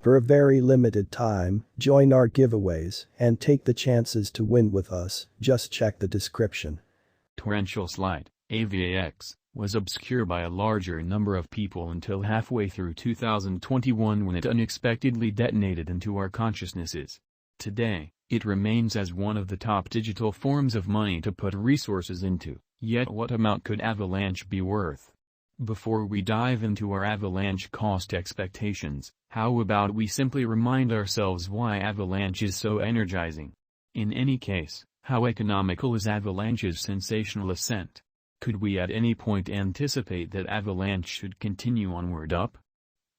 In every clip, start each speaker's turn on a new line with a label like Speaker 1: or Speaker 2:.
Speaker 1: For a very limited time, join our giveaways and take the chances to win with us. Just check the description.
Speaker 2: Torrential slide, Avax, was obscure by a larger number of people until halfway through 2021 when it unexpectedly detonated into our consciousnesses. Today, it remains as one of the top digital forms of money to put resources into, yet what amount could Avalanche be worth? Before we dive into our Avalanche cost expectations, how about we simply remind ourselves why Avalanche is so energizing? In any case, how economical is Avalanche's sensational ascent? Could we at any point anticipate that Avalanche should continue onward up?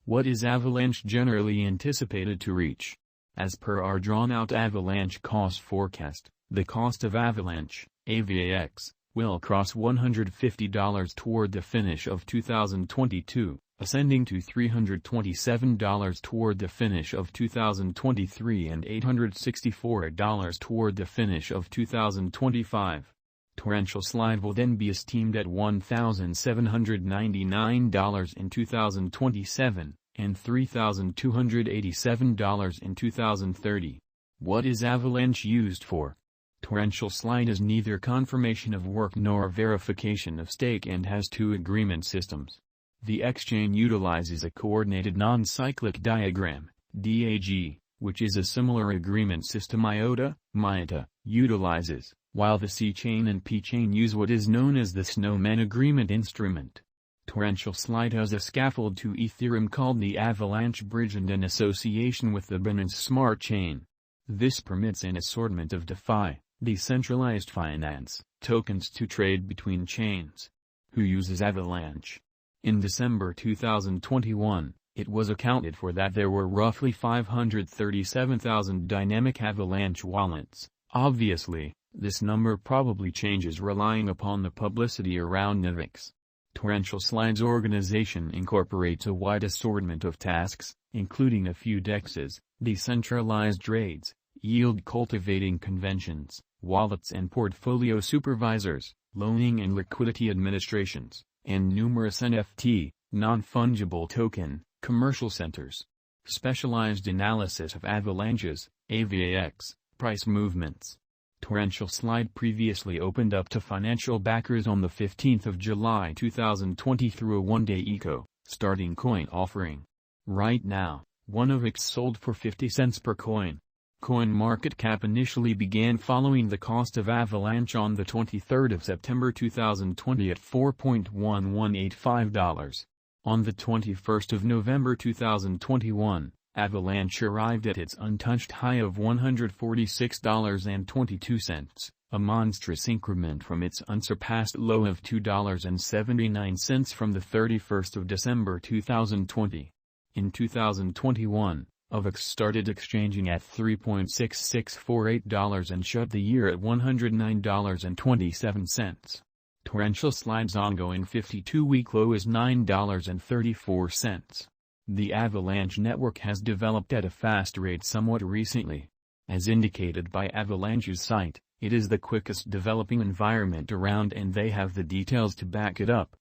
Speaker 2: What is Avalanche generally anticipated to reach? As per our drawn-out Avalanche cost forecast, the cost of Avalanche, AVAX, will cross $150 toward the finish of 2022, ascending to $327 toward the finish of 2023 and $864 toward the finish of 2025. Torrential slide will then be esteemed at $1,799 in 2027, and $3,287 in 2030. What is Avalanche used for? Torrential slide is neither confirmation of work nor verification of stake and has two agreement systems. The exchange utilizes a coordinated non-cyclic diagram, DAG, which is a similar agreement system IOTA, MIOTA, utilizes, while the C-chain and P-chain use what is known as the Snowman agreement instrument. Torrential slide has a scaffold to Ethereum called the Avalanche Bridge and an association with the Binance Smart Chain. This permits an assortment of DeFi, decentralized finance, tokens to trade between chains. Who uses Avalanche? In December 2021, it was accounted for that there were roughly 537,000 dynamic Avalanche wallets. Obviously, this number probably changes relying upon the publicity around Avax. Torrential Slide's organization incorporates a wide assortment of tasks, including a few DEXs, decentralized trades, yield-cultivating conventions, wallets and portfolio supervisors, loaning and liquidity administrations, and numerous NFT, non-fungible token, commercial centers. Specialized analysis of Avalanche's, AVAX, price movements. Torrential Slide previously opened up to financial backers on the 15th of July 2020 through a one-day starting coin offering. Right now, one Avax sold for 50 cents per coin. CoinMarketCap initially began following the cost of Avalanche on the 23rd of September 2020 at $4.1185. On the 21st of November 2021, Avalanche arrived at its untouched high of $146.22, a monstrous increment from its unsurpassed low of $2.79 from the 31st of December 2020. In 2021, Avax started exchanging at $3.6648 and shut the year at $109.27. Torrential Slide's ongoing 52-week low is $9.34. The Avalanche network has developed at a fast rate somewhat recently. As indicated by Avalanche's site, it is the quickest developing environment around and they have the details to back it up.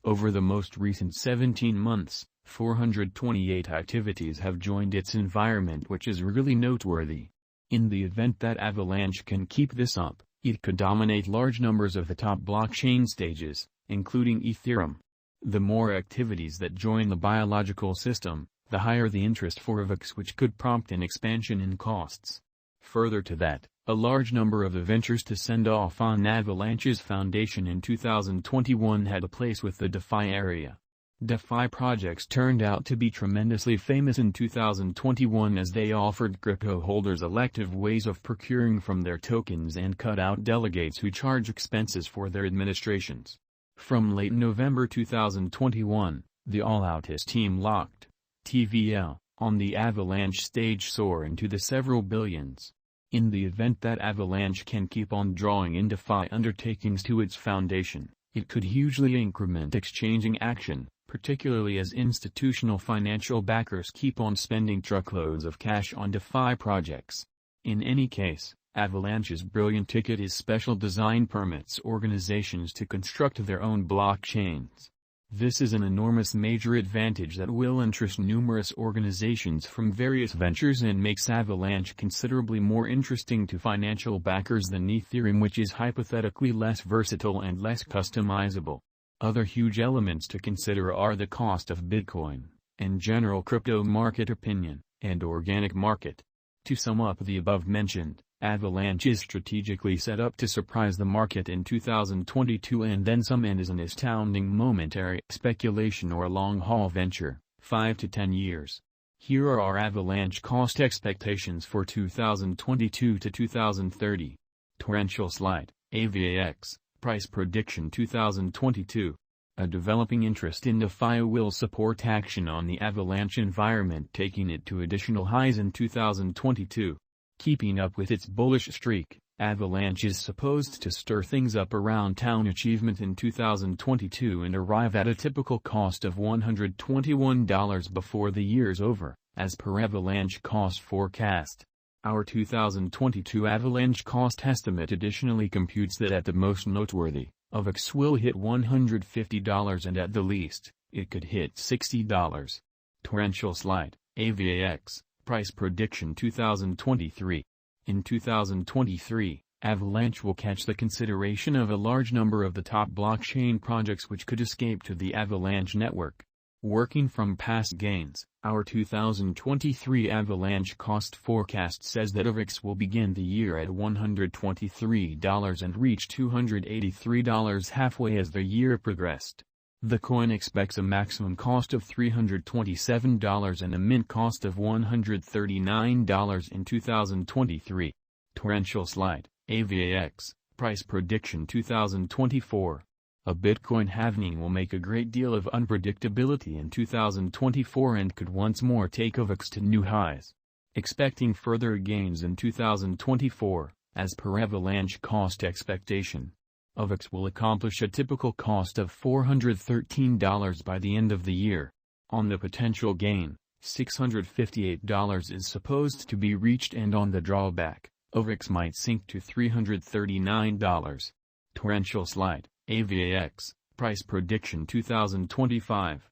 Speaker 2: Over the most recent 17 months, 428 activities have joined its environment, which is really noteworthy. In the event that Avalanche can keep this up, it could dominate large numbers of the top blockchain stages, including Ethereum. The more activities that join the biological system, the higher the interest for Avax, which could prompt an expansion in costs. Further to that, a large number of the ventures to send off on Avalanche's foundation in 2021 had a place with the DeFi area. DeFi projects turned out to be tremendously famous in 2021 as they offered crypto holders elective ways of procuring from their tokens and cut out delegates who charge expenses for their administrations. From late November 2021, the All-Outist team locked TVL on the Avalanche stage soar into the several billions. In the event that Avalanche can keep on drawing in DeFi undertakings to its foundation, it could hugely increment exchanging action, particularly as institutional financial backers keep on spending truckloads of cash on DeFi projects. In any case, Avalanche's brilliant ticket is special design permits organizations to construct their own blockchains. This is an enormous major advantage that will interest numerous organizations from various ventures and makes Avalanche considerably more interesting to financial backers than Ethereum, which is hypothetically less versatile and less customizable. Other huge elements to consider are the cost of Bitcoin, and general crypto market opinion, and organic market. To sum up the above-mentioned, Avalanche is strategically set up to surprise the market in 2022 and then some, and is an astounding momentary speculation or long-haul venture, 5 to 10 years. Here are our Avalanche cost expectations for 2022 to 2030. Torrential slide, Avax, price prediction 2022. A developing interest in DeFi will support action on the Avalanche environment, taking it to additional highs in 2022. Keeping up with its bullish streak, Avalanche is supposed to stir things up around town achievement in 2022 and arrive at a typical cost of $121 before the year's over, as per Avalanche cost forecast. Our 2022 Avalanche cost estimate additionally computes that at the most noteworthy, Avax will hit $150 and at the least, it could hit $60. Torrential slide, Avax, price prediction 2023. In 2023, Avalanche will catch the consideration of a large number of the top blockchain projects which could escape to the Avalanche network. Working from past gains, our 2023 Avalanche cost forecast says that Avax will begin the year at $123 and reach $283 halfway as the year progressed. The coin expects a maximum cost of $327 and a mint cost of $139 in 2023. Torrential slide, Avax, price prediction 2024. A Bitcoin halving will make a great deal of unpredictability in 2024 and could once more take Avax to new highs. Expecting further gains in 2024, as per Avalanche cost expectation. Avax will accomplish a typical cost of $413 by the end of the year. On the potential gain, $658 is supposed to be reached, and on the drawback, Avax might sink to $339. Torrential slide, Avax, price prediction 2025.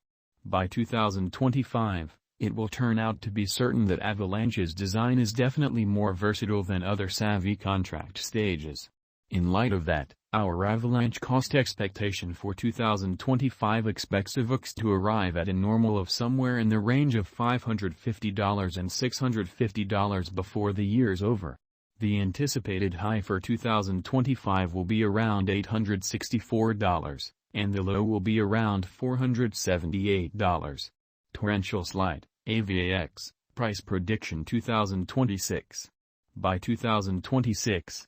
Speaker 2: By 2025, it will turn out to be certain that Avalanche's design is definitely more versatile than other savvy contract stages. In light of that, our Avalanche cost expectation for 2025 expects Avax to arrive at a normal of somewhere in the range of $550 and $650 before the year's over. The anticipated high for 2025 will be around $864, and the low will be around $478. Torrential slide, Avax, price prediction 2026. By 2026,